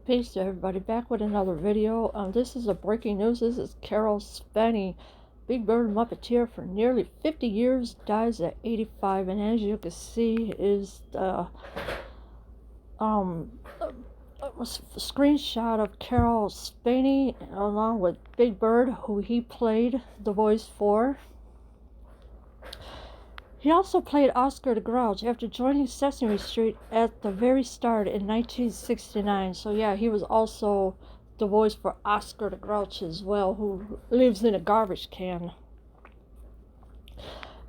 Peace to everybody, back with another video. This is a breaking news. This is Caroll Spinney, Big Bird Muppeteer for nearly 50 years, dies at 85. And as you can see is the screenshot of Caroll Spinney along with Big Bird, who he played the voice for. He also played Oscar the Grouch after joining Sesame Street at the very start in 1969. So yeah, he was also the voice for Oscar the Grouch as well, who lives in a garbage can.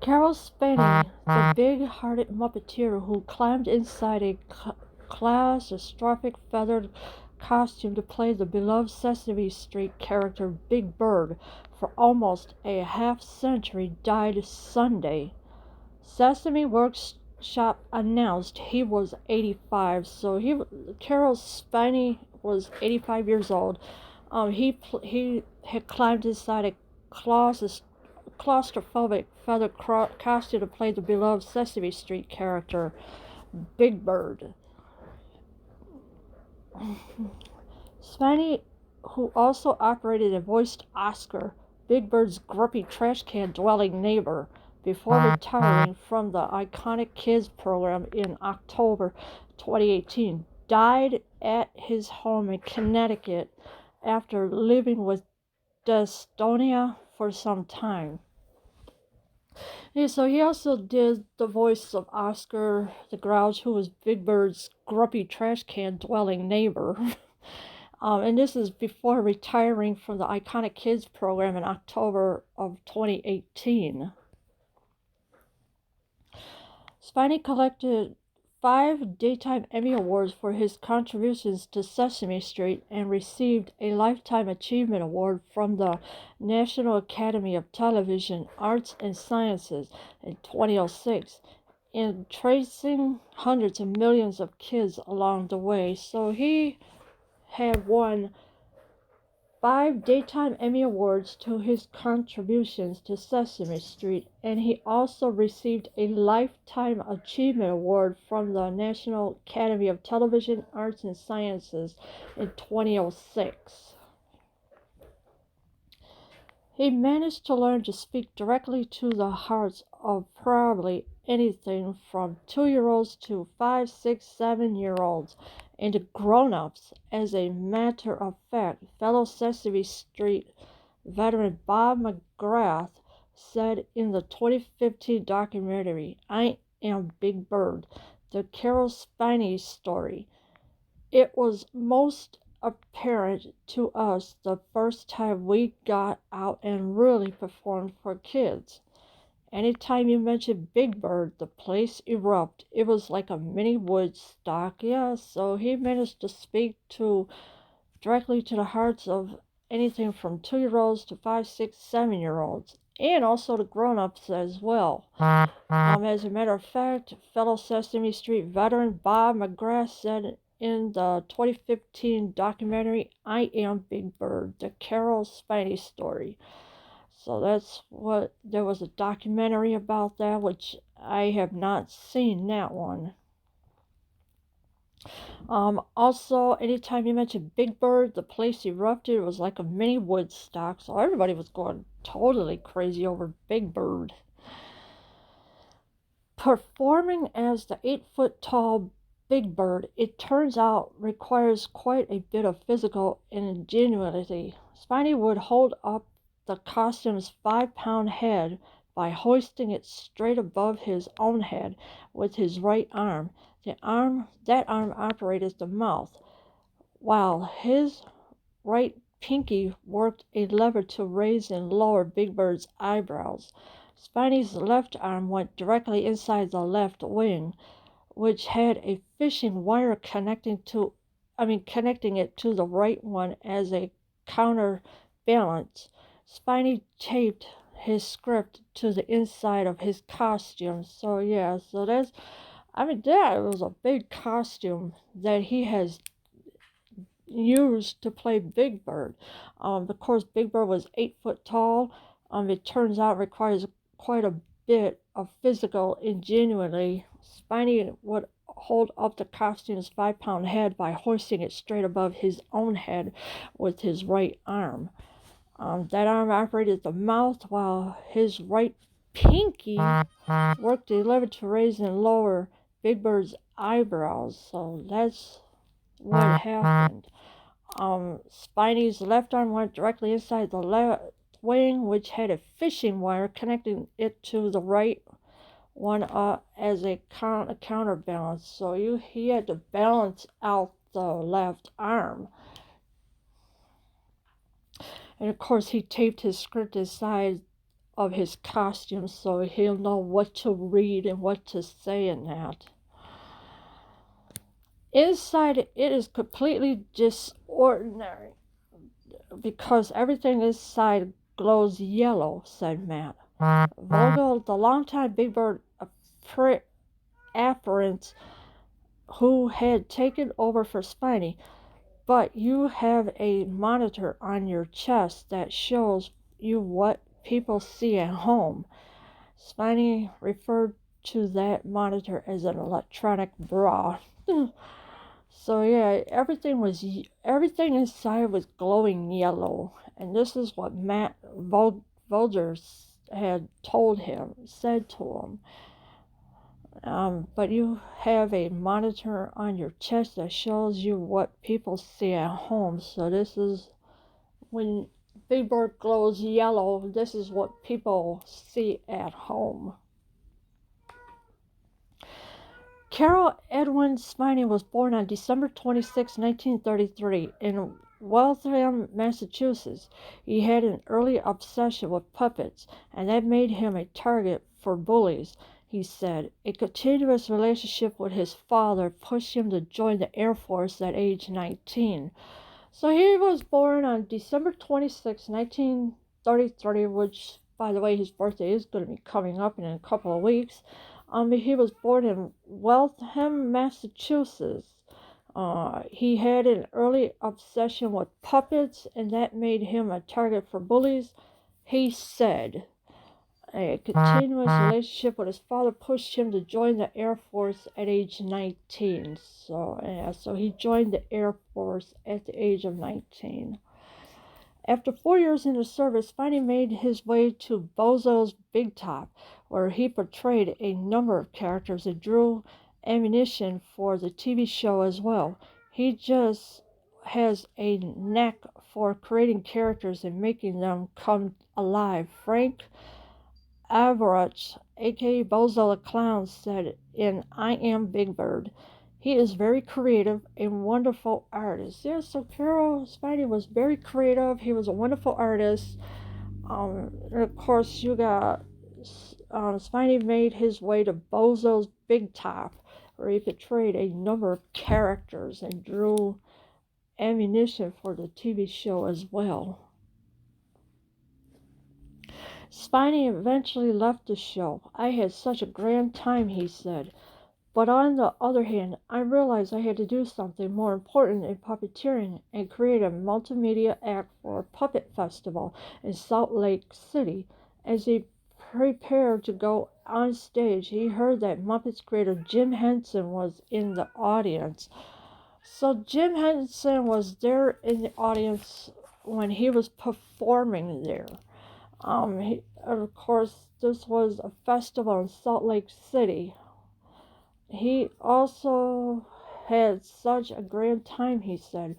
Caroll Spinney, the big-hearted Muppeteer who climbed inside a catastrophic feathered costume to play the beloved Sesame Street character Big Bird for almost a half-century, died Sunday. Sesame Workshop announced he was 85, so Caroll Spinney was 85 years old. He had climbed inside a claustrophobic feather costume to play the beloved Sesame Street character Big Bird. Spinney, who also operated and voiced Oscar, Big Bird's grumpy trash can dwelling neighbor, before retiring from the iconic kids program in October 2018, died at his home in Connecticut after living with dystonia for some time. Yeah, so he also did the voice of Oscar the Grouch, who was Big Bird's grumpy trash can dwelling neighbor. And this is before retiring from the iconic kids program in October of 2018. Spinney collected 5 Daytime Emmy Awards for his contributions to Sesame Street and received a Lifetime Achievement Award from the National Academy of Television Arts and Sciences in 2006, in tracing hundreds of millions of kids along the way. So he had won 5 Daytime Emmy Awards to his contributions to Sesame Street, and he also received a Lifetime Achievement Award from the National Academy of Television Arts and Sciences in 2006. He managed to learn to speak directly to the hearts of probably anything from 2-year-olds to 5, 6, 7-year-olds and to grown-ups. As a matter of fact, fellow Sesame Street veteran Bob McGrath said in the 2015 documentary, "I Am Big Bird," the Caroll Spinney story, "It was most apparent to us the first time we got out and really performed for kids. Anytime you mentioned Big Bird, the place erupted. It was like a mini Woodstock." Yeah, so he managed to speak directly to the hearts of anything from 2-year-olds to 5, 6, 7-year-olds, and also the grown-ups as well. As a matter of fact, fellow Sesame Street veteran Bob McGrath said in the 2015 documentary, "I Am Big Bird, the Caroll Spinney story." So there was a documentary about that, which I have not seen that one. Also, anytime you mentioned Big Bird, the place erupted. It was like a mini Woodstock, so everybody was going totally crazy over Big Bird. Performing as the 8-foot-tall Big Bird, it turns out, requires quite a bit of physical ingenuity. Spinney would hold up the costume's 5-pound head by hoisting it straight above his own head with his right arm. That arm operated the mouth, while his right pinky worked a lever to raise and lower Big Bird's eyebrows. Spinney's left arm went directly inside the left wing, which had a fishing wire connecting it to the right one as a counterbalance. Spinney taped his script to the inside of his costume. So yeah, so that was a big costume that he has used to play Big Bird. Of course, Big Bird was 8 foot tall. It turns out requires quite a bit of physical ingenuity. Spinney would hold up the costume's 5-pound head by hoisting it straight above his own head with his right arm. That arm operated the mouth while his right pinky worked the lever to raise and lower Big Bird's eyebrows. So that's what happened. Spiney's left arm went directly inside the left wing, which had a fishing wire connecting it to the right one as a counterbalance. So he had to balance out the left arm. And of course, he taped his script inside of his costume so he'll know what to read and what to say in that. Inside, it is completely disordinary because everything inside glows yellow, said Matt. Vogel, the longtime Big Bird apparent who had taken over for Spiney, but you have a monitor on your chest that shows you what people see at home. Spiney referred to that monitor as an electronic bra. So yeah, everything inside was glowing yellow, and this is what Matt Vogel had said to him. But you have a monitor on your chest that shows you what people see at home. So this is when Big Bird glows yellow, this is what people see at home. Caroll Edwin Spinney was born on December 26, 1933, in Waltham, Massachusetts. He had an early obsession with puppets, and that made him a target for bullies. He said a continuous relationship with his father pushed him to join the Air Force at age 19. So he was born on December 26, 1933, which, by the way, his birthday is going to be coming up in a couple of weeks. He was born in Waltham, Massachusetts. He had an early obsession with puppets, and that made him a target for bullies. He said a continuous relationship with his father pushed him to join the Air Force at age 19. So he joined the Air Force at the age of 19. After 4 years in the service, Spiney made his way to Bozo's Big Top, where he portrayed a number of characters and drew ammunition for the TV show as well. He just has a knack for creating characters and making them come alive. Frank Average, aka Bozo the Clown, said in I Am Big Bird, he is very creative and wonderful artist. Yeah, so Caroll Spinney was very creative. He was a wonderful artist. And of course, you got Spinney made his way to Bozo's Big Top, where he portrayed a number of characters and drew ammunition for the TV show as well. Spiney eventually left the show. I had such a grand time, he said. But on the other hand, I realized I had to do something more important in puppeteering and create a multimedia act for a puppet festival in Salt Lake City. As he prepared to go on stage, he heard that Muppets creator Jim Henson was in the audience. So Jim Henson was there in the audience when he was performing there. Of course, this was a festival in Salt Lake City. He also had such a grand time, he said.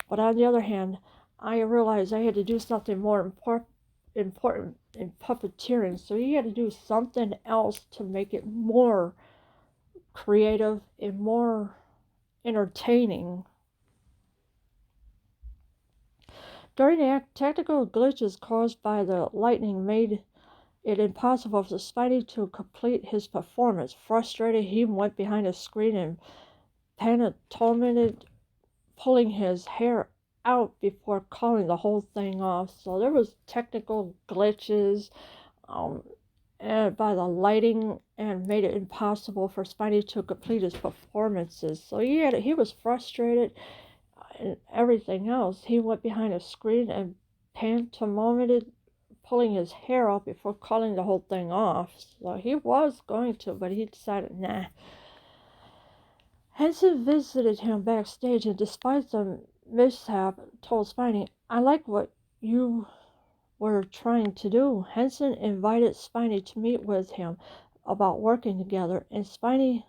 But on the other hand, I realized I had to do something more important in puppeteering. So he had to do something else to make it more creative and more entertaining. During the act, technical glitches caused by the lightning made it impossible for Spiney to complete his performance. Frustrated, he went behind a screen and pantomimed pulling his hair out before calling the whole thing off. So there was technical glitches and by the lighting and made it impossible for Spiney to complete his performances. So he was frustrated and everything else. He went behind a screen and pantomimed pulling his hair out before calling the whole thing off. So he was going to, but he decided, nah. Henson visited him backstage and despite the mishap told Spiney, I like what you were trying to do. Henson invited Spiney to meet with him about working together, and Spiney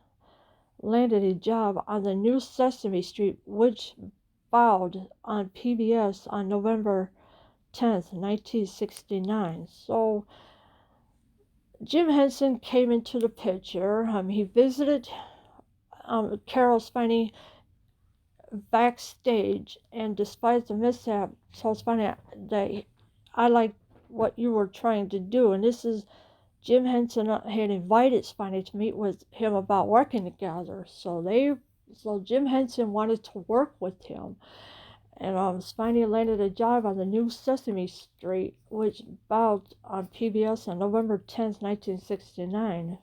landed a job on the new Sesame Street, which bowed on PBS on November 10th, 1969. So Jim Henson came into the picture. He visited Caroll Spinney backstage, and despite the mishap, told Spinney that I like what you were trying to do. And this is Jim Henson had invited Spinney to meet with him about working together. So Jim Henson wanted to work with him. And Spiney landed a job on the new Sesame Street, which bowed on PBS on November 10th, 1969.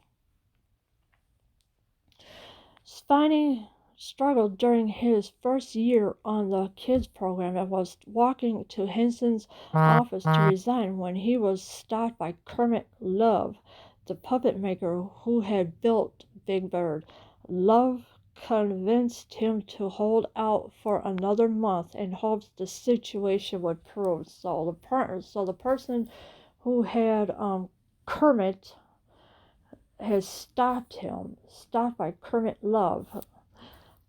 Spiney struggled during his first year on the kids program and was walking to Henson's office to resign when he was stopped by Kermit Love, the puppet maker who had built Big Bird. Love convinced him to hold out for another month in hopes the situation would improve. So the person who had Kermit has stopped by Kermit Love,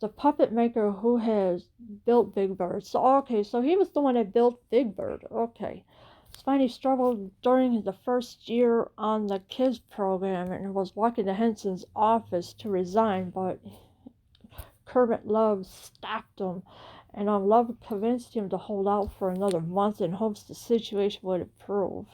the puppet maker who has built Big Bird. So he was the one that built Big Bird. Okay. Spiney struggled during the first year on the kids program and was walking to Henson's office to resign, but Kermit Love stopped him, and Love convinced him to hold out for another month in hopes the situation would improve.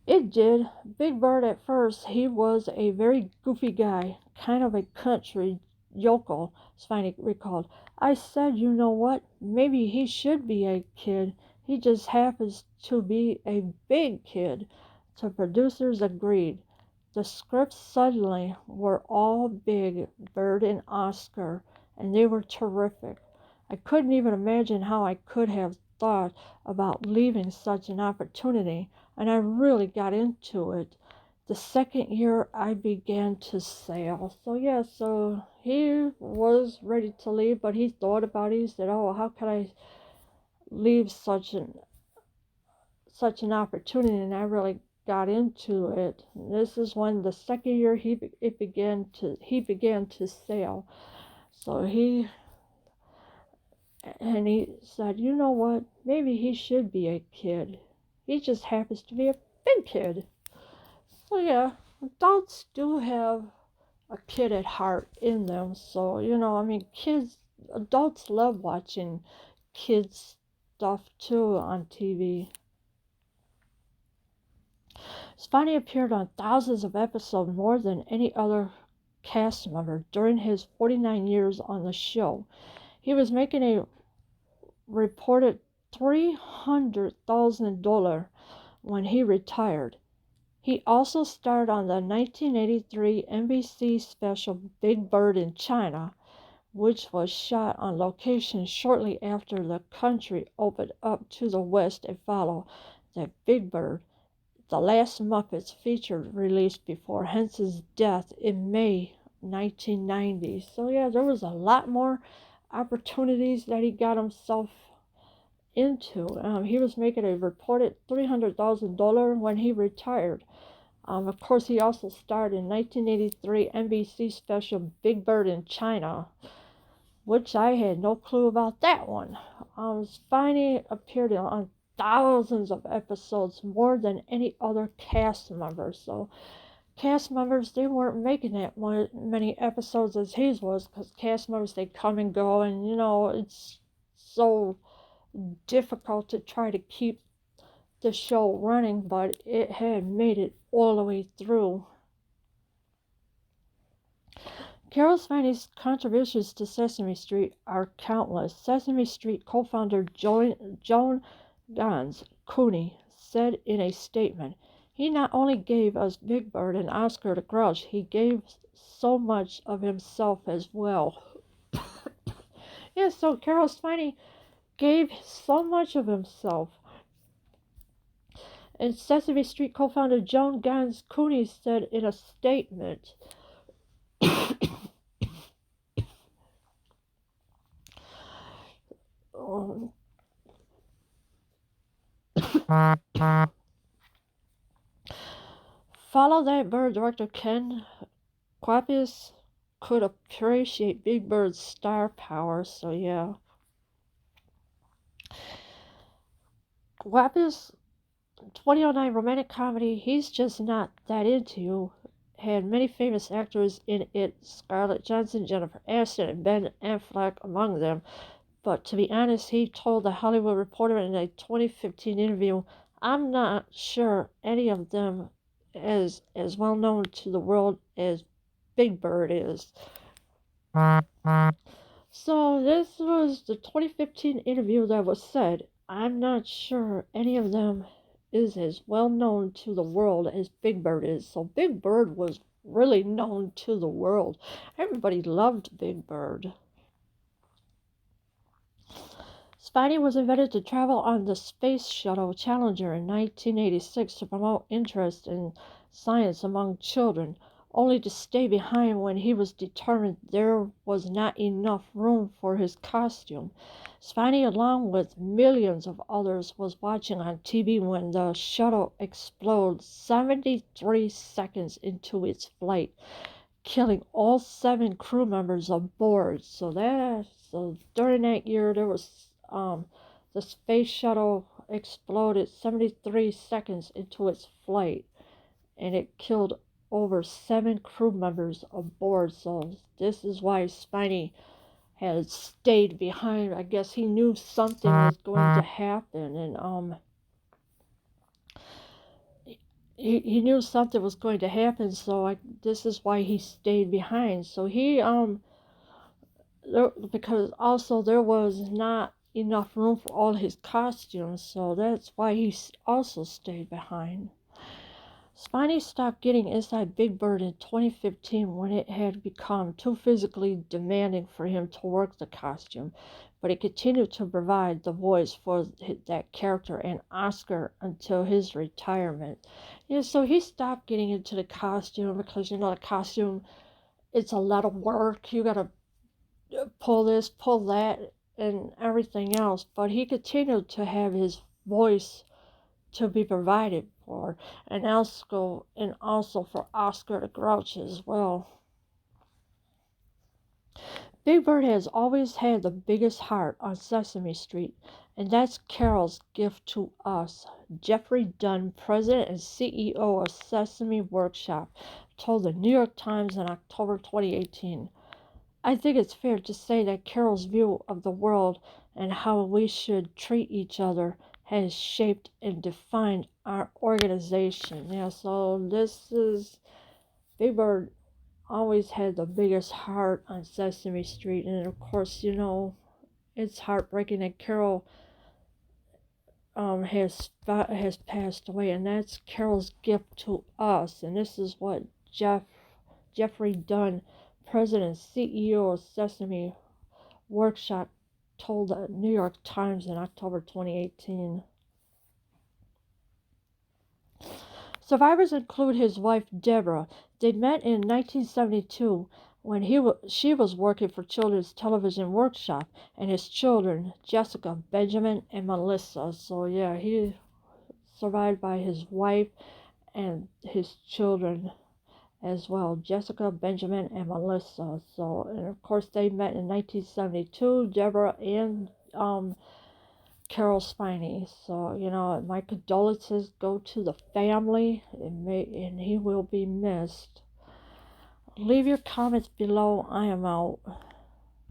It did. Big Bird at first, he was a very goofy guy, kind of a country yokel, Spiney recalled. I said, you know what, maybe he should be a kid. He just happens to be a big kid. The producers agreed. The scripts suddenly were all Big Bird and Oscar, and they were terrific. I couldn't even imagine how I could have thought about leaving such an opportunity, and I really got into it. The second year I began to sail. So he was ready to leave, but he thought about it. He said, oh, how could I leave such an opportunity? And I really got into it. This is when the second year he began to sail. So he said, you know what, maybe he should be a kid. He just happens to be a big kid. So yeah, adults do have a kid at heart in them. So, adults love watching kids stuff too on TV. Spiney appeared on thousands of episodes, more than any other cast member during his 49 years on the show. He was making a reported $300,000 when he retired. He also starred on the 1983 NBC special Big Bird in China, which was shot on location shortly after the country opened up to the West and followed the Big Bird, the last Muppets feature released before Henson's death in May 1990. So yeah, there was a lot more opportunities that he got himself into. He was making a reported $300,000 when he retired. Of course, he also starred in 1983 NBC special Big Bird in China, which I had no clue about that one. Spiney appeared on thousands of episodes, more than any other cast member. So cast members, they weren't making that many episodes as his was, because cast members, they come and go, and it's so difficult to try to keep the show running, but it had made it all the way through. Caroll Spinney's contributions to Sesame Street are countless. Sesame Street co-founder Joan Gans Cooney said in a statement, he not only gave us Big Bird and Oscar the Grouch, he gave so much of himself as well. Yeah, so Caroll Spinney gave so much of himself. And Sesame Street co-founder Joan Gans Cooney said in a statement, Follow that bird, Director Ken. Quappius could appreciate Big Bird's star power, so yeah. Quappius, 2009 romantic comedy, he's just not that into you. Had many famous actors in it, Scarlett Johansson, Jennifer Aniston, and Ben Affleck among them. But to be honest, he told the Hollywood Reporter in a 2015 interview, I'm not sure any of them is as well known to the world as Big Bird is. So this was the 2015 interview that was said. I'm not sure any of them is as well known to the world as Big Bird is. So Big Bird was really known to the world. Everybody loved Big Bird. Spidey was invented to travel on the Space Shuttle Challenger in 1986 to promote interest in science among children, only to stay behind when he was determined there was not enough room for his costume. Spidey, along with millions of others, was watching on TV when the shuttle exploded 73 seconds into its flight, killing all 7 crew members aboard. So during that year, there was the space shuttle exploded 73 seconds into its flight, and it killed over 7 crew members aboard. So this is why Spidey had stayed behind. I guess he knew something was going to happen, and he knew something was going to happen. So this is why he stayed behind. So because also there was not enough room for all his costumes, so that's why he also stayed behind. Spidey stopped getting inside Big Bird in 2015 when it had become too physically demanding for him to work the costume, but he continued to provide the voice for that character and Oscar until his retirement. So he stopped getting into the costume because, the costume, it's a lot of work. You gotta pull this, pull that, and everything else, but he continued to have his voice to be provided for, and also for Oscar the Grouch as well. Big Bird has always had the biggest heart on Sesame Street, and that's Caroll's gift to us. Jeffrey Dunn, president and CEO of Sesame Workshop, told the New York Times in October 2018. I think it's fair to say that Caroll's view of the world and how we should treat each other has shaped and defined our organization. So this is Big Bird always had the biggest heart on Sesame Street, and of course, it's heartbreaking that Caroll has passed away, and that's Caroll's gift to us. And this is what Jeffrey Dunn, president and CEO of Sesame Workshop, told the New York Times in October 2018. Survivors include his wife Deborah. They met in 1972 when she was working for Children's Television Workshop, and his children, Jessica, Benjamin, and Melissa. So yeah, he survived by his wife and his children as well, Jessica, Benjamin, and Melissa. So, and of course, they met in 1972, Deborah and Caroll Spinney. So, my condolences go to the family, and he will be missed. Leave your comments below. I am out.